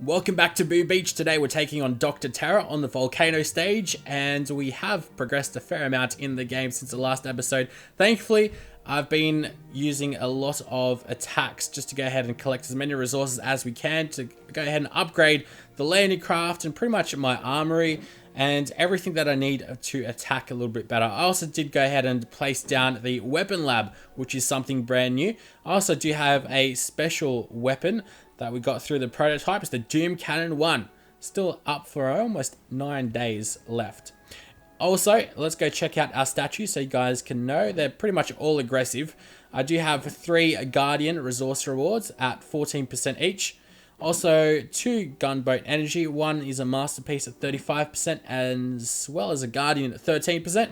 Welcome back to Boo Beach. Today we're taking on Dr. Terra on the Volcano stage, and we have progressed a fair amount in the game since the last episode. Thankfully, I've been using a lot of attacks just to go ahead and collect as many resources as we can to go ahead and upgrade the landing craft and pretty much my armory and everything that I need to attack a little bit better. I also did go ahead and place down the weapon lab, which is something brand new. I also do have a special weapon that we got through the prototypes, the Doom Cannon 1. Still up for almost 9 days left. Also, let's go check out our statues so you guys can know. They're pretty much all aggressive. I do have 3 Guardian resource rewards at 14% each. Also, 2 Gunboat Energy. 1 is a Masterpiece at 35%, as well as a Guardian at 13%.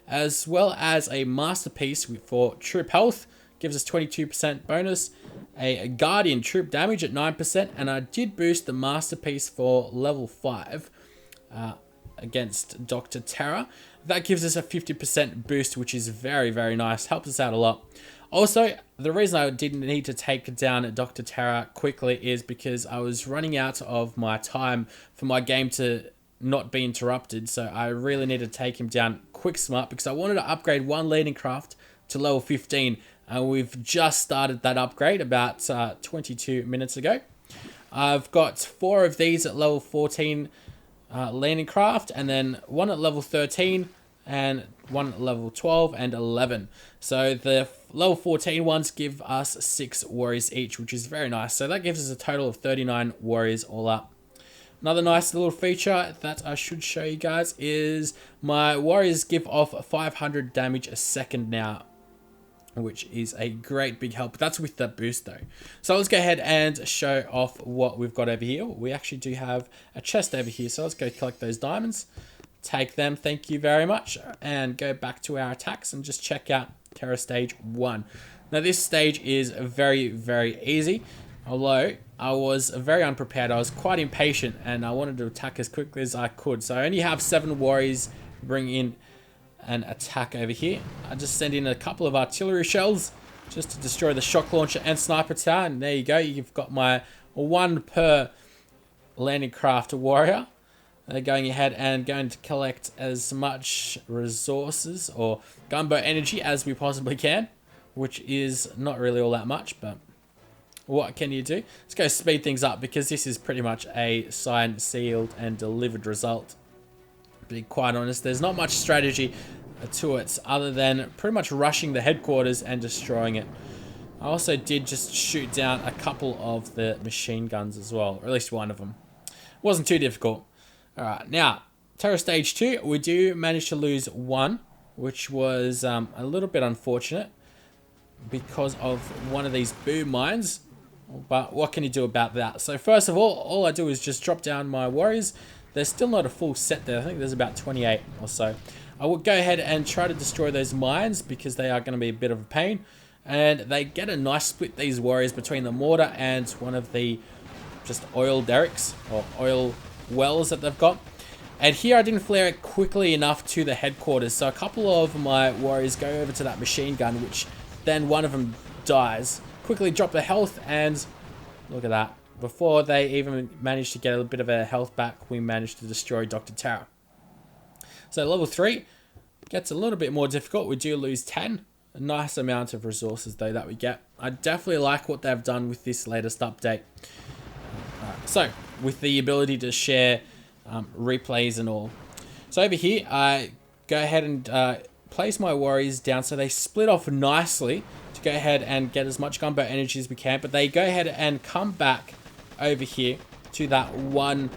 As well as a Masterpiece for Troop Health. Gives us 22% bonus. A Guardian Troop Damage at 9%. And I did boost the Masterpiece for level 5 against Dr. Terra. That gives us a 50% boost, which is very, very nice. Helps us out a lot. Also, the reason I didn't need to take down Dr. Terra quickly is because I was running out of my time for my game to not be interrupted. So I really needed to take him down quick smart because I wanted to upgrade one landing craft to level 15. And we've just started that upgrade about 22 minutes ago. I've got 4 of these at level 14 landing craft, and then 1 at level 13 and 1 at level 12 and 11. So the level 14 ones give us 6 warriors each, which is very nice. So that gives us a total of 39 warriors all up. Another nice little feature that I should show you guys is my warriors give off 500 damage a second now, which is a great big help. That's with the boost though. So let's go ahead and show off what we've got over here. We actually do have a chest over here. So let's go collect those diamonds. Take them, thank you very much. And go back to our attacks and just check out Terra Stage 1. Now this stage is very, very easy. Although I was very unprepared. I was quite impatient and I wanted to attack as quickly as I could. So I only have 7 warriors bring in an attack over here. I just send in a couple of artillery shells just to destroy the shock launcher and sniper tower, and there you go. You've got my 1 per landing craft warrior. They're going ahead and going to collect as much resources or gunboat energy as we possibly can, which is not really all that much, but what can you do? Let's go speed things up because this is pretty much a signed, sealed and delivered result. To be quite honest, there's not much strategy to it other than pretty much rushing the headquarters and destroying it. I also did just shoot down a couple of the machine guns as well, or at least one of them. Wasn't too difficult. Alright, now, Terra Stage 2, we do manage to lose 1, which was a little bit unfortunate because of one of these boom mines. But what can you do about that? So first of all I do is just drop down my warriors. There's still not a full set there. I think there's about 28 or so. I will go ahead and try to destroy those mines because they are going to be a bit of a pain. And they get a nice split, these warriors, between the mortar and one of the just oil derricks or oil wells that they've got. And here I didn't flare it quickly enough to the headquarters. So a couple of my warriors go over to that machine gun, which then one of them dies. Quickly drop the health and look at that. Before they even managed to get a bit of a health back, we managed to destroy Dr. Terra. So level 3 gets a little bit more difficult. We do lose 10. A nice amount of resources though that we get. I definitely like what they've done with this latest update. So with the ability to share replays and all. So over here, I go ahead and place my warriors down so they split off nicely to go ahead and get as much gunboat energy as we can. But they go ahead and come back over here to that one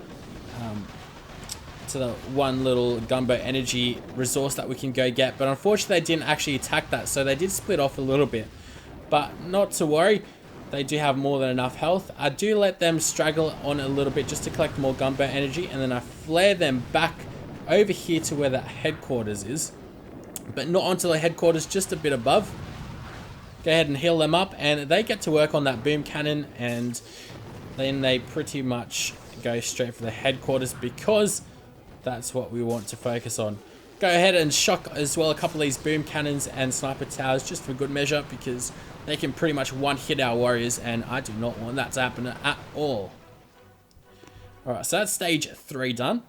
little gunboat energy resource that we can go get, but unfortunately they didn't actually attack that, so they did split off a little bit, but not to worry, they do have more than enough health. I do let them straggle on a little bit just to collect more gunboat energy, and then I flare them back over here to where that headquarters is, but not onto the headquarters, just a bit above. Go ahead and heal them up, and they get to work on that boom cannon, and then they pretty much go straight for the headquarters because that's what we want to focus on. Go ahead and shock as well a couple of these boom cannons and sniper towers just for good measure because they can pretty much one-hit our warriors, and I do not want that to happen at all. Alright, so that's stage 3 done.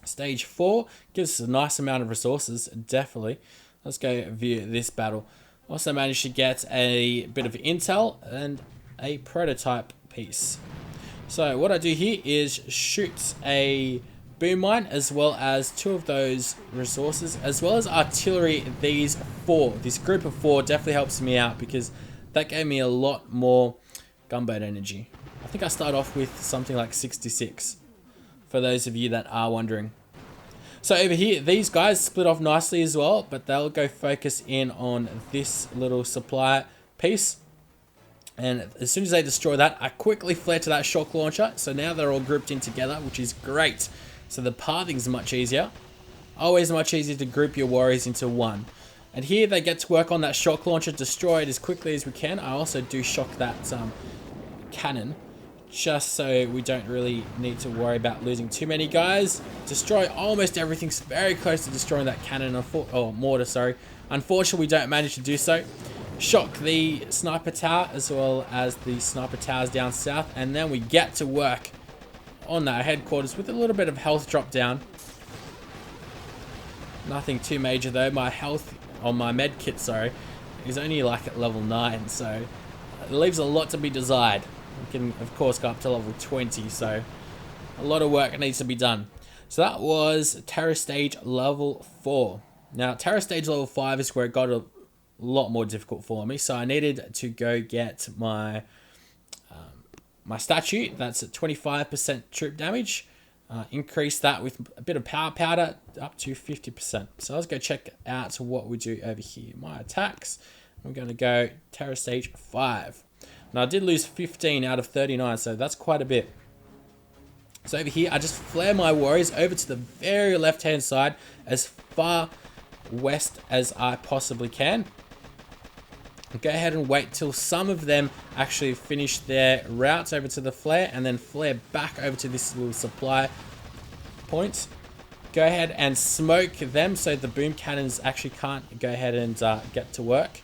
Stage 4 gives us a nice amount of resources, definitely. Let's go view this battle. Also managed to get a bit of intel and a prototype piece. So what I do here is shoot a boom mine as well as 2 of those resources, as well as artillery. This group of 4 definitely helps me out because that gave me a lot more gunboat energy. I think I start off with something like 66, for those of you that are wondering. So over here, these guys split off nicely as well, but they'll go focus in on this little supply piece. And as soon as they destroy that, I quickly flare to that shock launcher. So now they're all grouped in together, which is great. So the pathing's much easier. Always much easier to group your warriors into one. And here they get to work on that shock launcher, destroy it as quickly as we can. I also do shock that cannon, just so we don't really need to worry about losing too many guys. Destroy almost everything's very close to destroying that cannon, or mortar, sorry. Unfortunately, we don't manage to do so. Shock the sniper tower as well as the sniper towers down south, and then we get to work on that headquarters with a little bit of health drop down. Nothing too major though. My health on my med kit, sorry, is only like at level 9, so it leaves a lot to be desired. We can of course go up to level 20, so a lot of work needs to be done. So that was Terror Stage level 4. Now Terror Stage level 5 is where it got a lot more difficult for me, so I needed to go get my my statue. That's at 25% troop damage. Increase that with a bit of power powder up to 50%. So let's go check out what we do over here. My attacks, I'm going to go Terror Stage 5. Now I did lose 15 out of 39, so that's quite a bit. So over here, I just flare my warriors over to the very left-hand side as far west as I possibly can. Go ahead and wait till some of them actually finish their routes over to the flare, and then flare back over to this little supply point. Go ahead and smoke them so the boom cannons actually can't go ahead and get to work.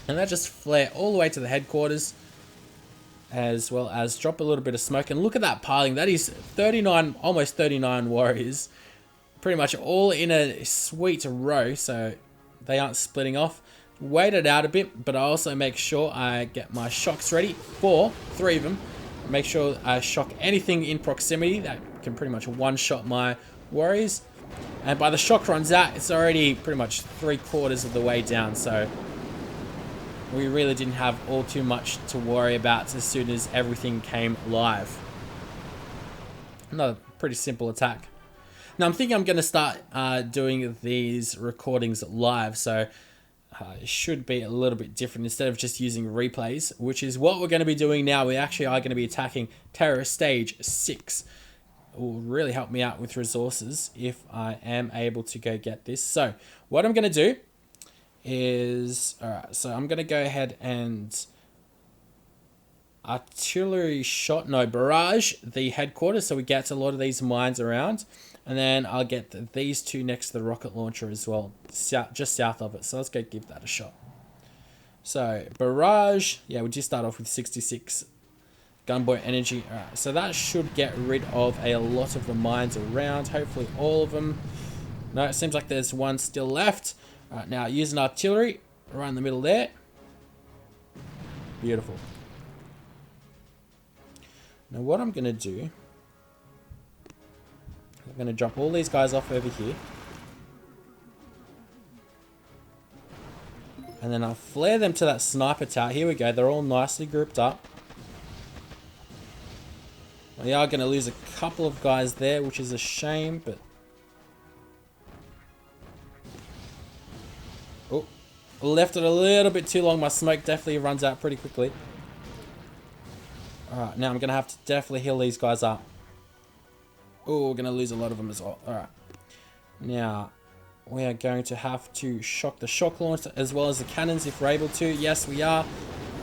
And then just flare all the way to the headquarters, as well as drop a little bit of smoke. And look at that piling. That is 39, almost 39 warriors. Pretty much all in a sweet row, so they aren't splitting off. Wait it out a bit, but I also make sure I get my shocks ready for 3 of them. Make sure I shock anything in proximity that can pretty much one-shot my warriors. And by the shock runs out, it's already pretty much 3/4 of the way down, so we really didn't have all too much to worry about as soon as everything came live. Another pretty simple attack. Now I'm thinking I'm going to start doing these recordings live, so it should be a little bit different instead of just using replays, which is what we're going to be doing now. We actually are going to be attacking Terror Stage 6. It will really help me out with resources if I am able to go get this. So what I'm going to do is, alright, so I'm going to go ahead and barrage the headquarters so we get a lot of these mines around. And then I'll get these 2 next to the rocket launcher as well, just south of it. So let's go give that a shot. So barrage, yeah, we just start off with 66 gunboat energy. All right, so that should get rid of a lot of the mines around, hopefully all of them. No, it seems like there's one still left. All right, now using artillery right in the middle there. Beautiful. Now what I'm going to do, I'm going to drop all these guys off over here. And then I'll flare them to that sniper tower. Here we go. They're all nicely grouped up. We are going to lose a couple of guys there, which is a shame, but... Oh, left it a little bit too long. My smoke definitely runs out pretty quickly. Alright, now I'm going to have to definitely heal these guys up. Oh, we're going to lose a lot of them as well. Alright. Now, we are going to have to shock the shock launcher as well as the cannons if we're able to. Yes, we are.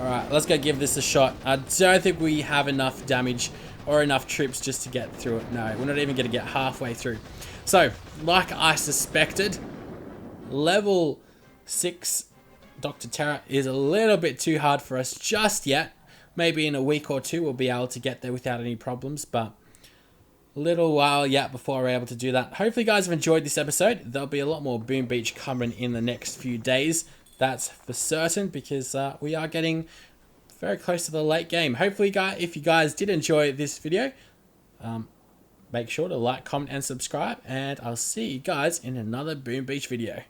Alright, let's go give this a shot. I don't think we have enough damage or enough troops just to get through it. No, we're not even going to get halfway through. So, like I suspected, level 6 Dr. Terra is a little bit too hard for us just yet. maybe in a week or two we'll be able to get there without any problems, but a little while yet before we're able to do that. Hopefully you guys have enjoyed this episode. There'll be a lot more Boom Beach coming in the next few days. That's for certain, because we are getting very close to the late game. Hopefully, guys, if you guys did enjoy this video, make sure to like, comment, and subscribe. And I'll see you guys in another Boom Beach video.